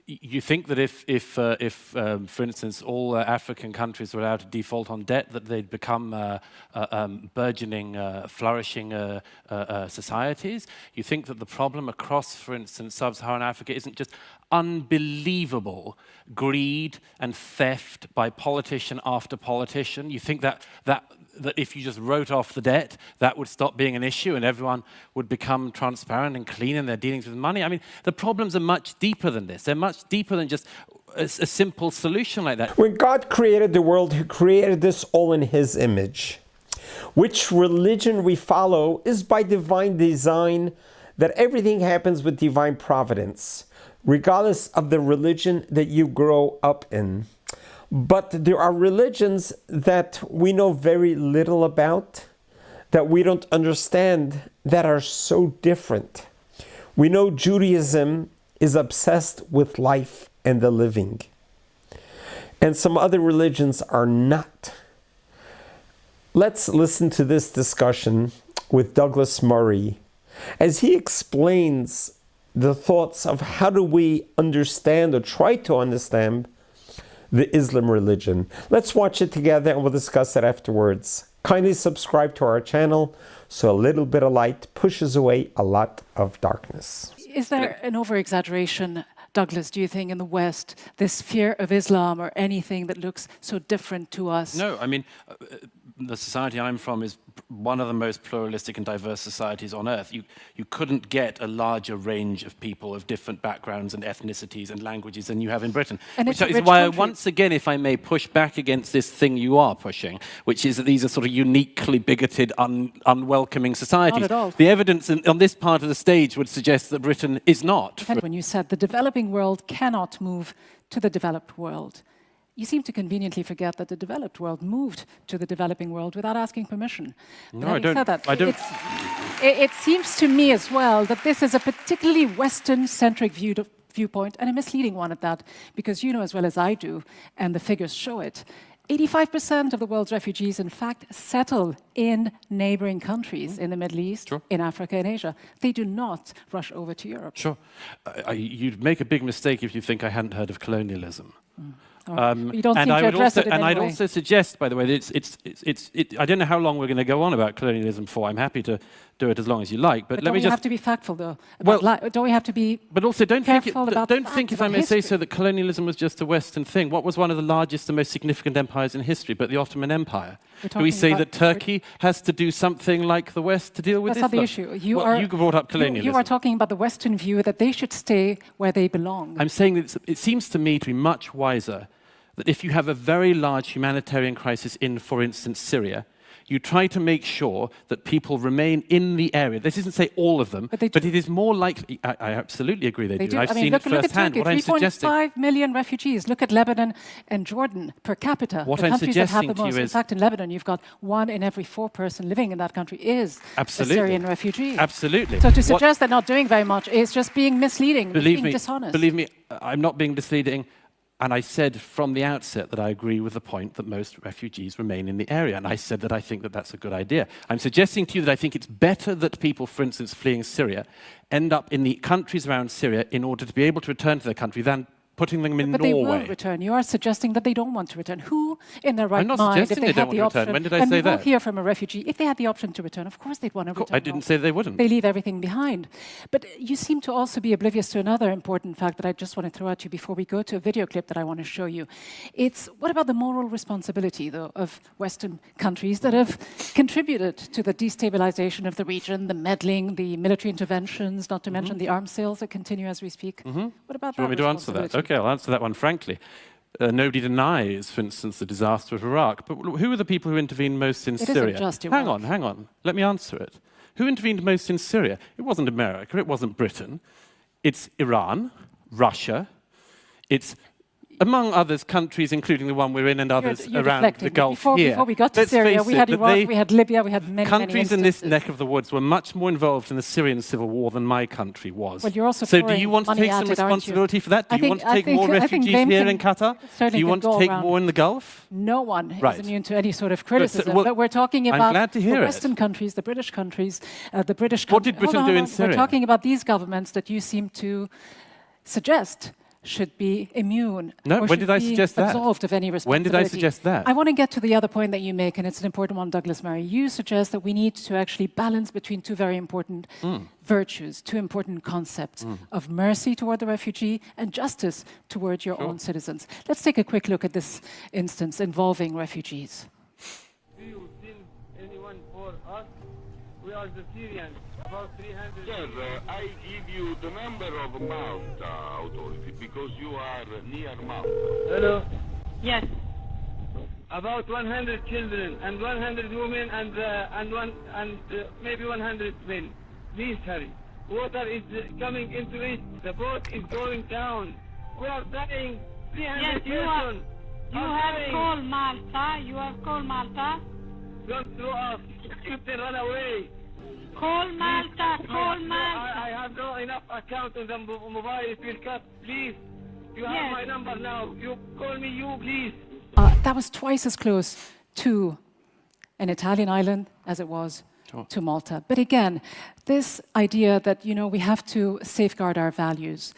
you think that if for instance, all African countries were allowed to default on debt, that they'd become burgeoning, flourishing societies? You think that the problem across, for instance, sub-Saharan Africa isn't just unbelievable greed and theft by politician after politician? You think that if you just wrote off the debt, that would stop being an issue and everyone would become transparent and clean in their dealings with money? I mean, the problems are much deeper than this. They're much deeper than just a simple solution like that. When God created the world, He created this all in His image. Which religion we follow is by divine design, that everything happens with divine providence, regardless of the religion that you grow up in. But there are religions that we know very little about, that we don't understand, that are so different. We know Judaism is obsessed with life and the living, and some other religions are not. Let's listen to this discussion with Douglas Murray as he explains the thoughts of how do we understand or try to understand the Islam religion. Let's watch it together and we'll discuss it afterwards. Kindly subscribe to our channel so a little bit of light pushes away a lot of darkness. Is there an over-exaggeration, Douglas, do you think, in the West, this fear of Islam or anything that looks so different to us? No, I mean, the society I'm from is one of the most pluralistic and diverse societies on earth. You couldn't get a larger range of people of different backgrounds and ethnicities and languages than you have in Britain. And which it's is why, once again, if I may push back against this thing you are pushing, which is that these are sort of uniquely bigoted, unwelcoming societies. Not at all. The evidence on this part of the stage would suggest that Britain is not. When you said the developing world cannot move to the developed world, you seem to conveniently forget that the developed world moved to the developing world without asking permission. No, I don't. It seems to me as well that this is a particularly Western-centric viewpoint, and a misleading one at that, because you know as well as I do, and the figures show it, 85% of the world's refugees, in fact, settle in neighboring countries in the Middle East, Sure. in Africa and Asia. They do not rush over to Europe. Sure. You'd make a big mistake if you think I hadn't heard of colonialism. You don't seem to address it in any I'd way. also suggest, by the way, that I don't know how long we're going to go on about colonialism for. I'm happy to do it as long as you like, but let me don't we just have to be factful, though? Don't we have to be But also, don't careful about think, facts, if I about may say history? so, that colonialism was just a Western thing. What was one of the largest and most significant empires in history but the Ottoman Empire? Do we say that Turkey has to do something like the West to deal with That's this? not the issue. You brought up colonialism. You are talking about the Western view that they should stay where they belong. I'm saying that it seems to me to be much wiser that if you have a very large humanitarian crisis in, for instance, Syria, you try to make sure that people remain in the area. This isn't say all of them, but it is more likely. I absolutely agree they do. I've seen it firsthand. Look at Turkey, 3.5 million refugees. Look at Lebanon and Jordan per capita. What the I'm countries that have suggesting the to you most. In is, fact, in Lebanon, you've got 1 in every 4 person living in that country is a Syrian refugee. Absolutely. So to suggest they're not doing very much is just being misleading, being dishonest. Believe me, I'm not being misleading. And I said from the outset that I agree with the point that most refugees remain in the area. And I said that I think that that's a good idea. I'm suggesting to you that I think it's better that people, for instance, fleeing Syria, end up in the countries around Syria in order to be able to return to their country than putting them in but Norway. They will return. You are suggesting that they don't want to return. Who, in their right I'm not mind, if suggesting they they had don't the want to option, return. When did I and say we will that? hear from a refugee, if they had the option to return, of course they'd want to return. I didn't say they wouldn't. They leave everything behind. But you seem to also be oblivious to another important fact that I just want to throw at you before we go to a video clip that I want to show you. It's, what about the moral responsibility, though, of Western countries that have contributed to the destabilization of the region, the meddling, the military interventions, not to mention the arms sales that continue as we speak? What about Do you want me to answer that? Okay, I'll answer that one frankly. Nobody denies, for instance, the disaster of Iraq. But who are the people who intervened most in Syria? Isn't just Iraq. Hang on. Let me answer it. Who intervened most in Syria? It wasn't America. It wasn't Britain. It's Iran, Russia. It's, among others, countries, including the one we're in and others You're around deflecting. the Gulf here. Before we got to Syria, we had Iraq, we had Libya, we had many countries in this instances. neck of the woods were much more involved in the Syrian civil war than my country was. Well, you're also so do you want to money take at some it, aren't you? responsibility for that? Do you want to take more I think refugees blame here can in Qatar? Do certainly you want can to go take around. more in the Gulf? No one Right. is immune to any sort of criticism. well, but we're talking I'm about glad to the hear it. Western countries, the British countries, the British What countries. did Britain do in Syria? We're talking about these governments that you seem to suggest should be immune. No, or when should did I be suggest that? absolved of any When responsibility. did I suggest that? I want to get to the other point that you make, and it's an important one, Douglas Murray. You suggest that we need to actually balance between two very important virtues, two important concepts of mercy toward the refugee and justice toward your own citizens. Let's take a quick look at this instance involving refugees. Do you send anyone for us? We are the Syrians, about 300. Sir, I give you the number of Malta authority because you are near Malta. Hello? Yes. About 100 children and 100 women and maybe 100 men. Please hurry. Water is coming into it. The boat is going down. We are dying. 300 Yes, persons. you have called Malta. You have called Malta. Don't throw us. Captain, run away. Call Malta. Call I Malta. have no enough account on the mobile. It will cut. Please. You have Yes. my number now. You call me, you, please. That was twice as close to an Italian island as it was to Malta. But again, this idea that, you know, we have to safeguard our values,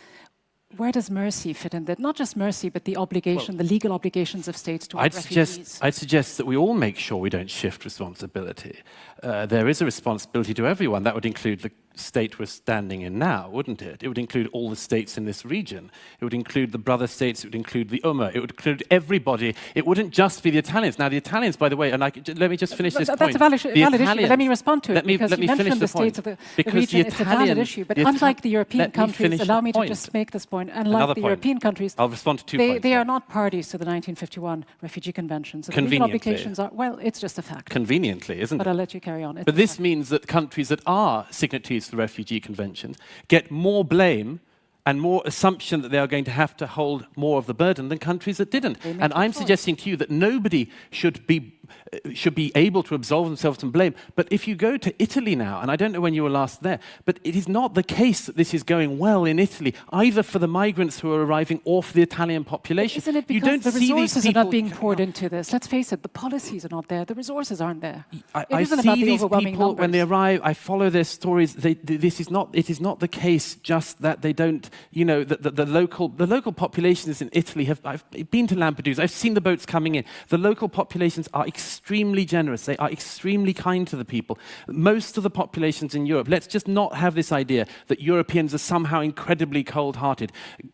where does mercy fit in that? Not just mercy, but the obligation, the legal obligations of states toward refugees. I'd suggest that we all make sure we don't shift responsibility. There is a responsibility to everyone. That would include the state we're standing in now, wouldn't it? It would include all the states in this region. It would include the brother states. It would include the Ummah. It would include everybody. It wouldn't just be the Italians. Now, the Italians, by the way, and let me just finish this point. That's a valid issue, but let me respond to it, because you mentioned the states of the region. It's a valid issue, but unlike the European countries, allow me to just make this point, unlike the European countries, I'll respond to two points. They are not parties to the 1951 Refugee Convention. So the legal obligations are, well, it's just a fact. Conveniently, isn't it? But I'll let you carry on. But this means that countries that are signatories to the Refugee Convention get more blame and more assumption that they are going to have to hold more of the burden than countries that didn't. And I'm suggesting to you that nobody should be able to absolve themselves from blame. But if you go to Italy now, and I don't know when you were last there, but it is not the case that this is going well in Italy, either for the migrants who are arriving or for the Italian population. Isn't it because you don't the see resources these are not being poured into this? Let's face it, the policies are not there, the resources aren't there. I isn't about see the these overwhelming people when they numbers. arrive. I follow their stories. It is not the case just that they don't. You know, the local populations in Italy have. I've been to Lampedusa. I've seen the boats coming in. The local populations are extremely generous. They are extremely kind to the people. Most of the populations in Europe. Let's just not have this idea that Europeans are somehow incredibly cold-hearted.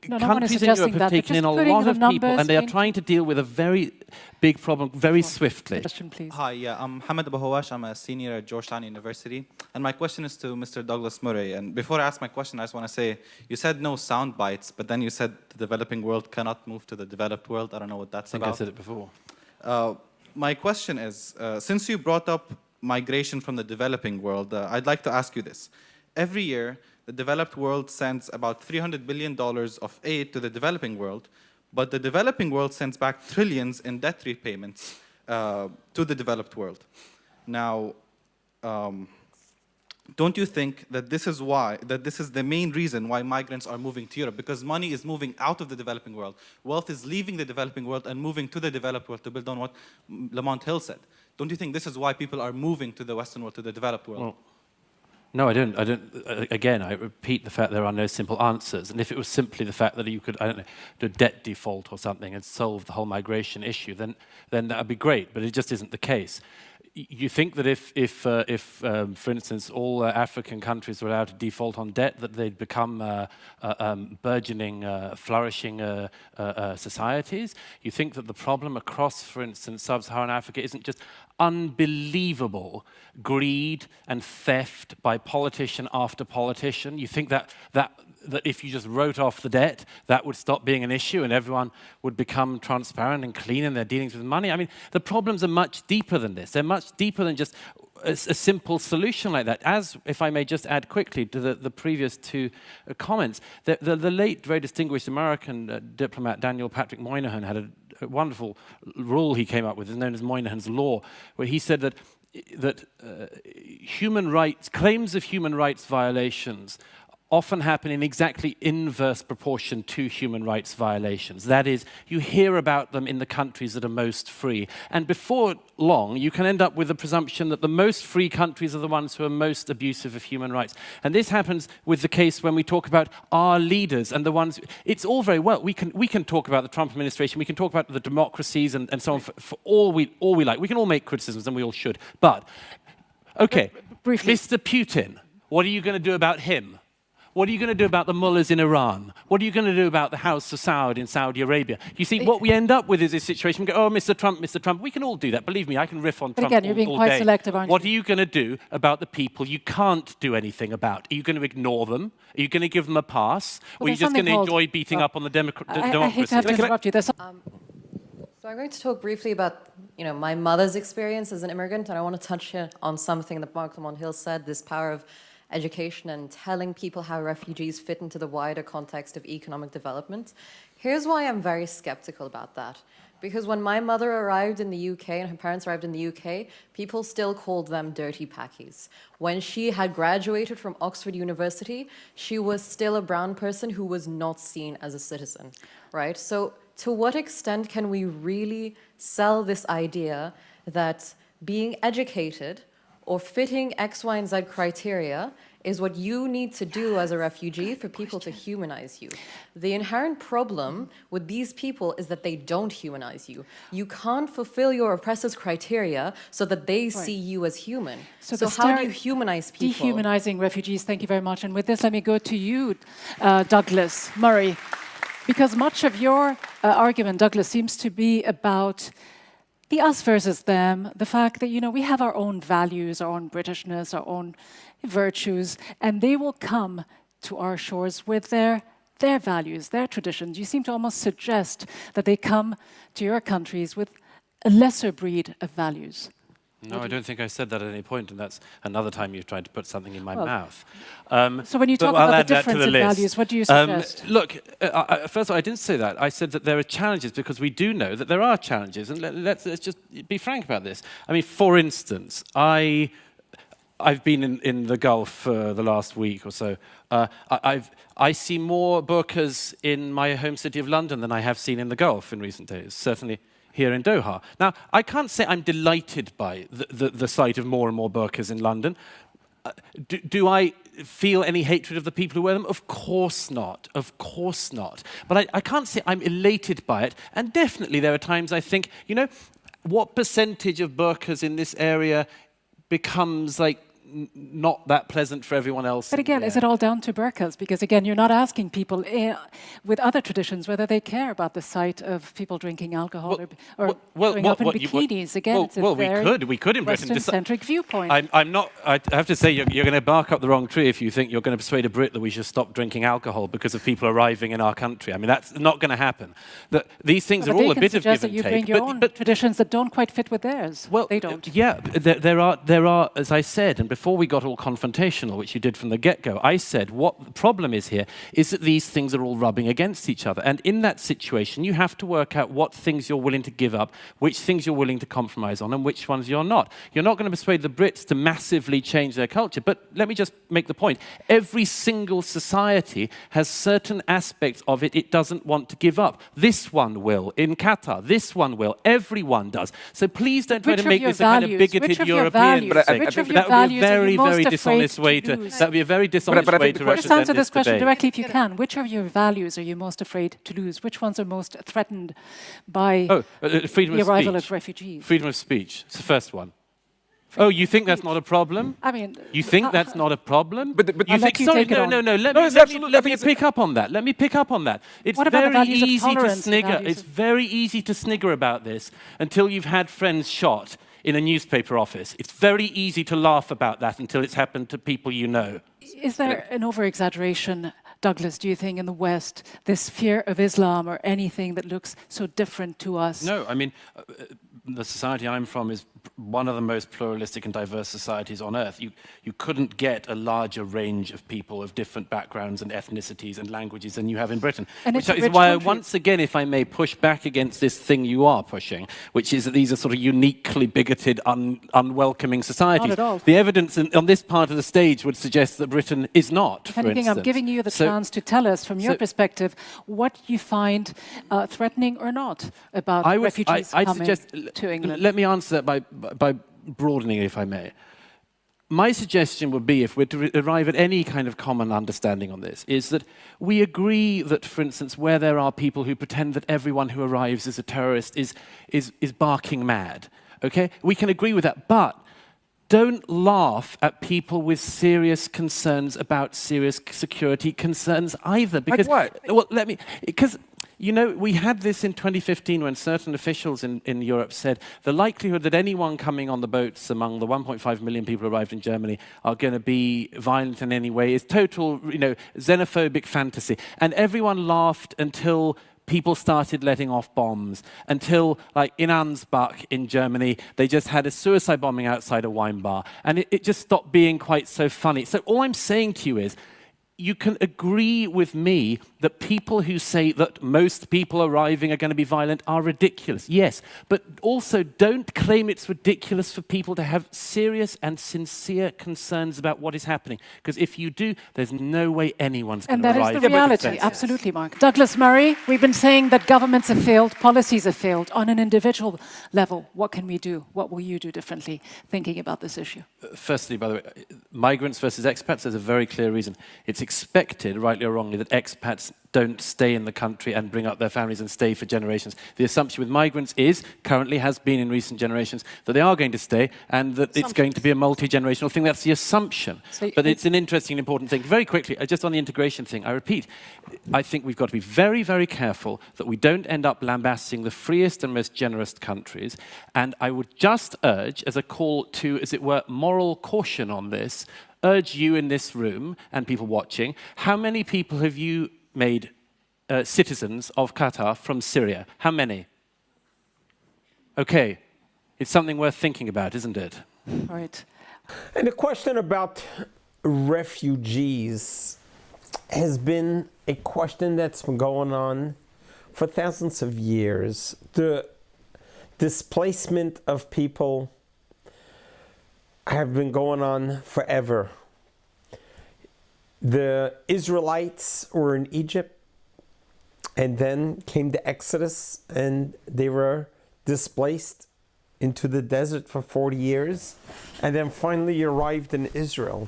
No, no one is Countries in Europe suggesting have that, but taken in a just putting lot the of people, numbers and they are in- trying to deal with a very big problem very swiftly. Question, please. Hi, I'm Hamad Abahawash. I'm a senior at Georgetown University. And my question is to Mr. Douglas Murray. And before I ask my question, I just want to say, you said no sound bites, but then you said the developing world cannot move to the developed world. I don't know what that's I think about. I said it before. My question is, since you brought up migration from the developing world, I'd like to ask you this. Every year, the developed world sends about $300 billion of aid to the developing world, but the developing world sends back trillions in debt repayments to the developed world. Now, don't you think that this is the main reason why migrants are moving to Europe? Because money is moving out of the developing world. Wealth is leaving the developing world and moving to the developed world, to build on what Lamont Hill said. Don't you think this is why people are moving to the Western world, to the developed world? Well, no, I don't. Again, I repeat the fact there are no simple answers. And if it was simply the fact that you could, I don't know, do debt default or something and solve the whole migration issue, then that would be great. But it just isn't the case. You think that if for instance, all African countries were allowed to default on debt, that they'd become burgeoning, flourishing societies? You think that the problem across, for instance, sub-Saharan Africa isn't just unbelievable greed and theft by politician after politician? You think that if you just wrote off the debt, that would stop being an issue and everyone would become transparent and clean in their dealings with money? I mean, the problems are much deeper than this. They're much deeper than just a simple solution like that. As, if I may just add quickly to the previous two comments, the late, very distinguished American diplomat Daniel Patrick Moynihan had a wonderful rule he came up with, known as Moynihan's Law, where he said that human rights, claims of human rights violations often happen in exactly inverse proportion to human rights violations. That is, you hear about them in the countries that are most free. And before long, you can end up with the presumption that the most free countries are the ones who are most abusive of human rights. And this happens with the case when we talk about our leaders and the ones... It's all very well. We can talk about the Trump administration, we can talk about the democracies and so on for all we like. We can all make criticisms, and we all should. But, okay, Briefly. Mr. Putin, what are you going to do about him? What are you going to do about the mullahs in Iran? What are you going to do about the House of Saud in Saudi Arabia? You see, what we end up with is this situation. We go, oh, Mr. Trump, Mr. Trump. We can all do that. Believe me, I can riff on Trump again, you're being all quite day. selective, aren't you? What are you going to do about the people you can't do anything about? Are you going to ignore them? Are you going to give them a pass? Or are you just going to enjoy beating up on the democracy? I hate to have to interrupt you. So I'm going to talk briefly about, my mother's experience as an immigrant, and I want to touch here on something that Mark Lamont Hill said, this power of education and telling people how refugees fit into the wider context of economic development. Here's why I'm very skeptical about that. Because when my mother arrived in the UK and her parents arrived in the UK, people still called them dirty packies. When she had graduated from Oxford University, she was still a brown person who was not seen as a citizen, right? So to what extent can we really sell this idea that being educated or fitting X, Y, and Z criteria is what you need to do as a refugee for people to humanize you? The inherent problem with these people is that they don't humanize you. You can't fulfill your oppressor's criteria so that they see you as human. So how do you humanize people? Dehumanizing refugees, thank you very much. And with this, let me go to you, Douglas Murray. Because much of your argument, Douglas, seems to be about the us versus them, the fact that, we have our own values, our own Britishness, our own virtues, and they will come to our shores with their values, their traditions. You seem to almost suggest that they come to your countries with a lesser breed of values. No, I don't think I said that at any point, and that's another time you've tried to put something in my mouth. So when you talk about the difference in values, what do you suggest? Look, first of all, I didn't say that. I said that there are challenges because we do know that there are challenges, and let's just be frank about this. I mean, for instance, I've been in the Gulf for the last week or so. I see more burqas in my home city of London than I have seen in the Gulf in recent days, certainly here in Doha. Now, I can't say I'm delighted by the sight of more and more burqas in London. Do I feel any hatred of the people who wear them? Of course not. Of course not. But I can't say I'm elated by it. And definitely there are times I think, what percentage of burqas in this area becomes like not that pleasant for everyone else. But again, is it all down to burqas? Because again, you're not asking people with other traditions whether they care about the sight of people drinking alcohol or going up in bikinis. Again, it's a very we could in Britain Western-centric viewpoint. I'm not. I have to say, you're going to bark up the wrong tree if you think you're going to persuade a Brit that we should stop drinking alcohol because of people arriving in our country. I mean, that's not going to happen. These things are all a bit of give and take. That you bring your own traditions that don't quite fit with theirs. Well, they don't. Yeah, there are, as I said, and before we got all confrontational, which you did from the get-go, I said what the problem is here is that these things are all rubbing against each other. And in that situation, you have to work out what things you're willing to give up, which things you're willing to compromise on, and which ones you're not. You're not going to persuade the Brits to massively change their culture, but let me just make the point. Every single society has certain aspects of it doesn't want to give up. This one will. In Qatar, this one will. Everyone does. So please don't try to make this a kind of bigoted European thing. Which of your values are you most dishonest way to that would be a very dishonest way to represent just answer this question debate. directly if you can. Which of your values are you most afraid to lose? Which ones are most threatened by the arrival of refugees? Freedom of speech. It's the first one. Oh, you think that's not a problem? I mean, you think that's not a problem? But you think? Sorry, no. Let me pick up on that. Let me pick up on that. It's very easy to snigger. It's very easy to snigger about this until you've had friends shot in a newspaper office. It's very easy to laugh about that until it's happened to people you know. Is there an over-exaggeration, Douglas, do you think, in the West, this fear of Islam or anything that looks so different to us? No, I mean, the society I'm from is one of the most pluralistic and diverse societies on earth. You couldn't get a larger range of people of different backgrounds and ethnicities and languages than you have in Britain. And Which it's a is rich why, country. once again, if I may push back against this thing you are pushing, which is that these are sort of uniquely bigoted, unwelcoming societies. Not at all. The evidence on this part of the stage would suggest that Britain is not, If for anything, I'm instance. giving you the So- chance to tell us, from your so- perspective, what you find threatening or not about refugees I'd coming suggest, to England. Let me answer that by broadening it, if I may. My suggestion would be, if we're to arrive at any kind of common understanding on this, is that we agree that, for instance, where there are people who pretend that everyone who arrives is a terrorist is barking mad. Okay? We can agree with that, but don't laugh at people with serious concerns about serious security concerns either. Because, what? Well, because, you know, we had this in 2015 when certain officials in Europe said the likelihood that anyone coming on the boats among the 1.5 million people who arrived in Germany are going to be violent in any way is total, you know, xenophobic fantasy. And everyone laughed until people started letting off bombs, until, like in Ansbach in Germany, they just had a suicide bombing outside a wine bar. And it just stopped being quite so funny. So all I'm saying to you is, you can agree with me that people who say that most people arriving are going to be violent are ridiculous. Yes, but also don't claim it's ridiculous for people to have serious and sincere concerns about what is happening. Because if you do, there's no way anyone's going And to that arrive. is the reality, absolutely, Mark. Douglas Murray, we've been saying that governments have failed, policies have failed. On an individual level, what can we do? What will you do differently, thinking about this issue? Firstly, by the way, migrants versus expats, there's a very clear reason. It's expected, rightly or wrongly, that expats don't stay in the country and bring up their families and stay for generations. The assumption with migrants is, currently has been in recent generations, that they are going to stay and that it's going to be a multi-generational thing. That's the assumption. So but it's an interesting and important thing. Very quickly, just on the integration thing, I repeat, I think we've got to be very, very careful that we don't end up lambasting the freest and most generous countries. And I would just urge, as a call to, as it were, moral caution on this, urge you in this room and people watching, how many people have you made citizens of Qatar from Syria? How many? Okay, it's something worth thinking about, isn't it? All right. And the question about refugees has been a question that's been going on for thousands of years. The displacement of people have been going on forever. The Israelites were in Egypt, and then came the Exodus, and they were displaced into the desert for 40 years, and then finally arrived in Israel.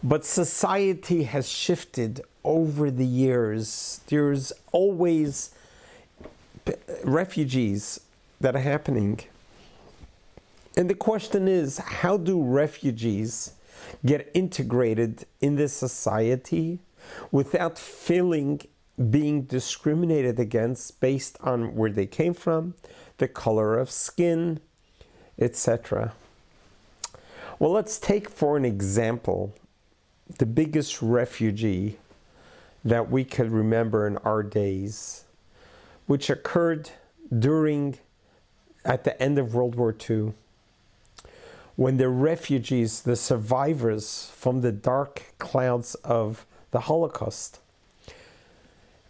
But society has shifted over the years. There's always refugees that are happening. And the question is, how do refugees get integrated in this society without feeling being discriminated against based on where they came from, the color of skin, etc. Well, let's take for an example the biggest refugee that we could remember in our days, which occurred at the end of World War II, when the refugees, the survivors from the dark clouds of the Holocaust,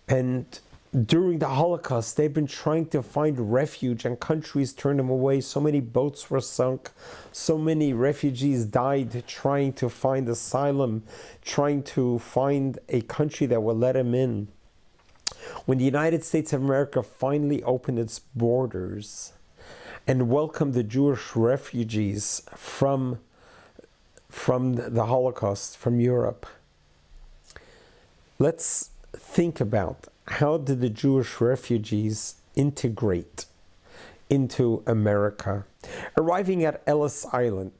and during the Holocaust, they've been trying to find refuge and countries turned them away. So many boats were sunk. So many refugees died trying to find asylum, trying to find a country that would let them in. When the United States of America finally opened its borders and welcomed the Jewish refugees from the Holocaust, from Europe, let's think about, how did the Jewish refugees integrate into America? Arriving at Ellis Island,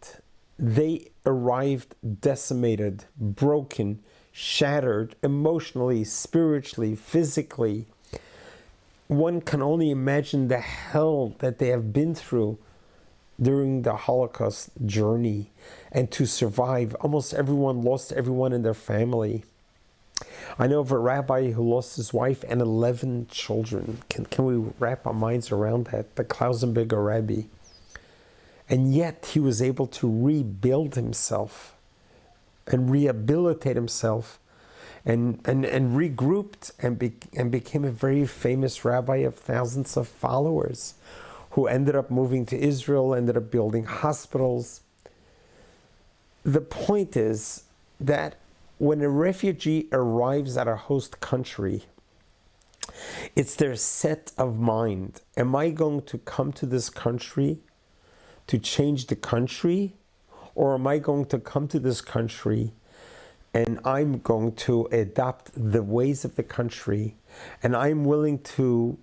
they arrived decimated, broken, shattered, emotionally, spiritually, physically. One can only imagine the hell that they have been through during the Holocaust journey. And to survive, almost everyone lost everyone in their family. I know of a rabbi who lost his wife and 11 children. Can we wrap our minds around that? The Klausenberger Rabbi. And yet he was able to rebuild himself and rehabilitate himself and regrouped and became a very famous rabbi of thousands of followers who ended up moving to Israel, ended up building hospitals. The point is that when a refugee arrives at a host country, it's their set of mind. Am I going to come to this country to change the country? Or am I going to come to this country and I'm going to adopt the ways of the country, and I'm willing to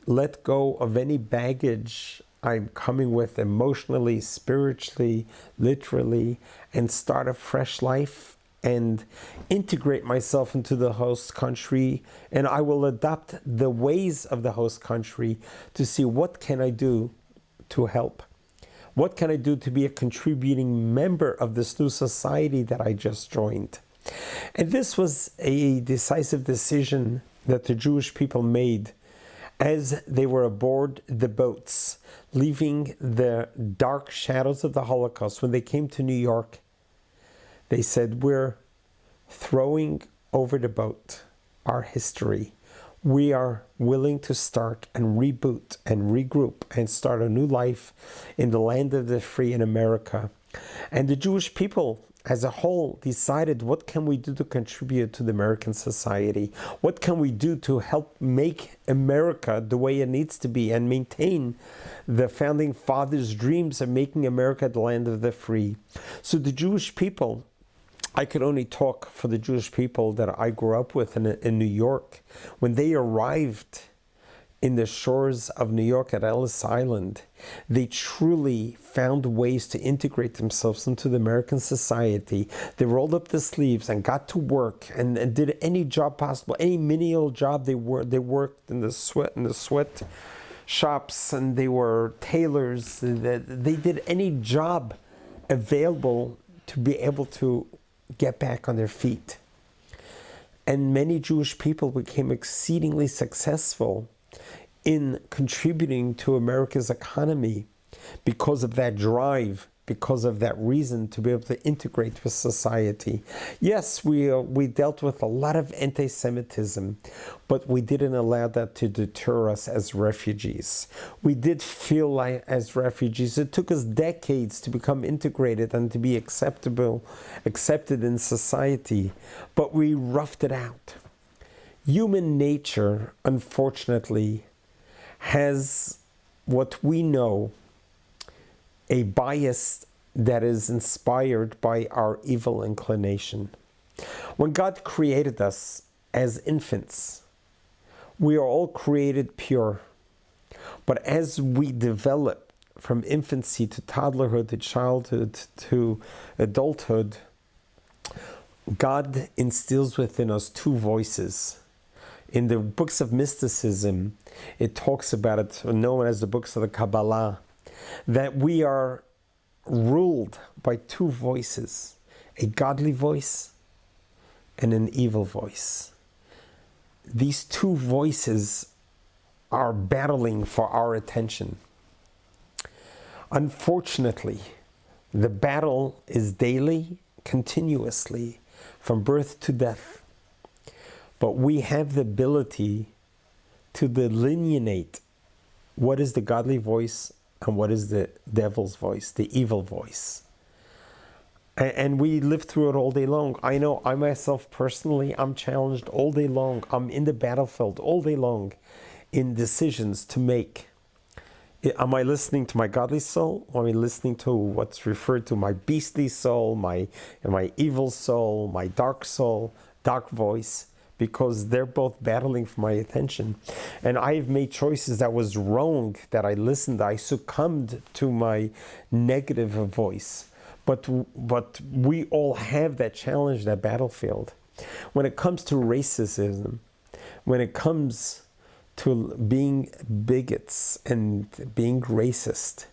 let go of any baggage I'm coming with emotionally, spiritually, literally, and start a fresh life and integrate myself into the host country, and I will adopt the ways of the host country to see what can I do to help. What can I do to be a contributing member of this new society that I just joined? And this was a decisive decision that the Jewish people made as they were aboard the boats, leaving the dark shadows of the Holocaust. When they came to New York, they said, we're throwing over the boat our history. We are willing to start and reboot and regroup and start a new life in the land of the free in America. And the Jewish people as a whole decided, what can we do to contribute to the American society? What can we do to help make America the way it needs to be and maintain the founding fathers' dreams of making America the land of the free? So the Jewish people, I could only talk for the Jewish people that I grew up with in New York. When they arrived in the shores of New York at Ellis Island, they truly found ways to integrate themselves into the American society. They rolled up the sleeves and got to work and did any job possible, any menial job. They worked in the sweat shops, and they were tailors. They did any job available to be able to get back on their feet. And many Jewish people became exceedingly successful in contributing to America's economy because of that drive, because of that reason to be able to integrate with society. Yes, we dealt with a lot of anti-Semitism, but we didn't allow that to deter us as refugees. We did feel like as refugees, it took us decades to become integrated and to be accepted in society, but we roughed it out. Human nature, unfortunately, has what we know, a bias that is inspired by our evil inclination. When God created us as infants, we are all created pure. But as we develop from infancy to toddlerhood to childhood to adulthood, God instills within us two voices. In the books of mysticism, it talks about it, known as the books of the Kabbalah, that we are ruled by two voices, a godly voice and an evil voice. These two voices are battling for our attention. Unfortunately, the battle is daily, continuously, from birth to death. But we have the ability to delineate what is the godly voice and what is the devil's voice, the evil voice. And we live through it all day long. I know I myself personally, I'm challenged all day long. I'm in the battlefield all day long in decisions to make. Am I listening to my godly soul? Or am I listening to what's referred to my beastly soul, my evil soul, my dark soul, dark voice? Because they're both battling for my attention. And I've made choices that was wrong, that I listened, I succumbed to my negative voice. But we all have that challenge, that battlefield. When it comes to racism, when it comes to being bigots and being racist,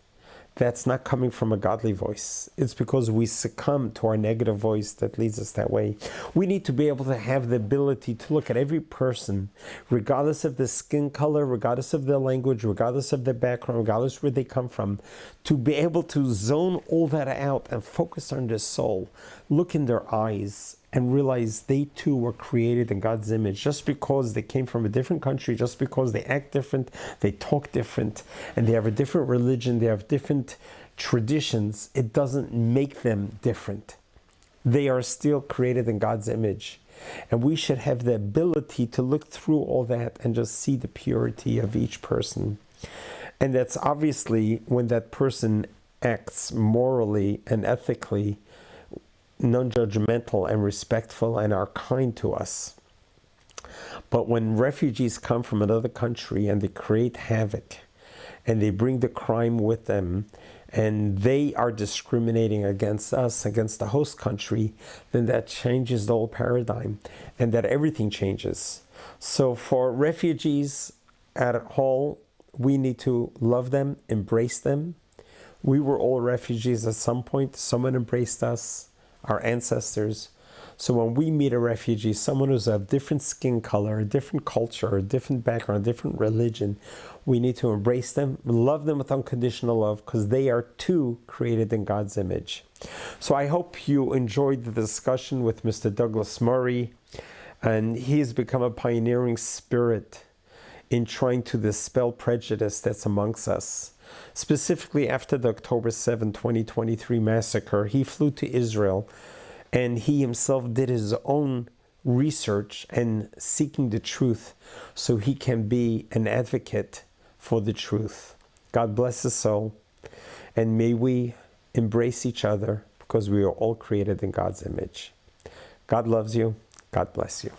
that's not coming from a godly voice. It's because we succumb to our negative voice that leads us that way. We need to be able to have the ability to look at every person, regardless of their skin color, regardless of their language, regardless of their background, regardless where they come from, to be able to zone all that out and focus on their soul, look in their eyes, and realize they too were created in God's image. Just because they came from a different country, just because they act different, they talk different, and they have a different religion, they have different traditions, it doesn't make them different. They are still created in God's image. And we should have the ability to look through all that and just see the purity of each person. And that's obviously when that person acts morally and ethically, non-judgmental and respectful and are kind to us. But when refugees come from another country and they create havoc and they bring the crime with them and they are discriminating against us, against the host country, then that changes the whole paradigm and that everything changes. So for refugees at all, we need to love them, embrace them. We were all refugees at some point. Someone embraced us, our ancestors. So when we meet a refugee, someone who's of different skin color, a different culture, a different background, a different religion, we need to embrace them, love them with unconditional love, because they are too created in God's image. So I hope you enjoyed the discussion with Mr. Douglas Murray, and he has become a pioneering spirit in trying to dispel prejudice that's amongst us. Specifically after the October 7, 2023 massacre, he flew to Israel and he himself did his own research and seeking the truth so he can be an advocate for the truth. God bless his soul, and may we embrace each other because we are all created in God's image. God loves you. God bless you.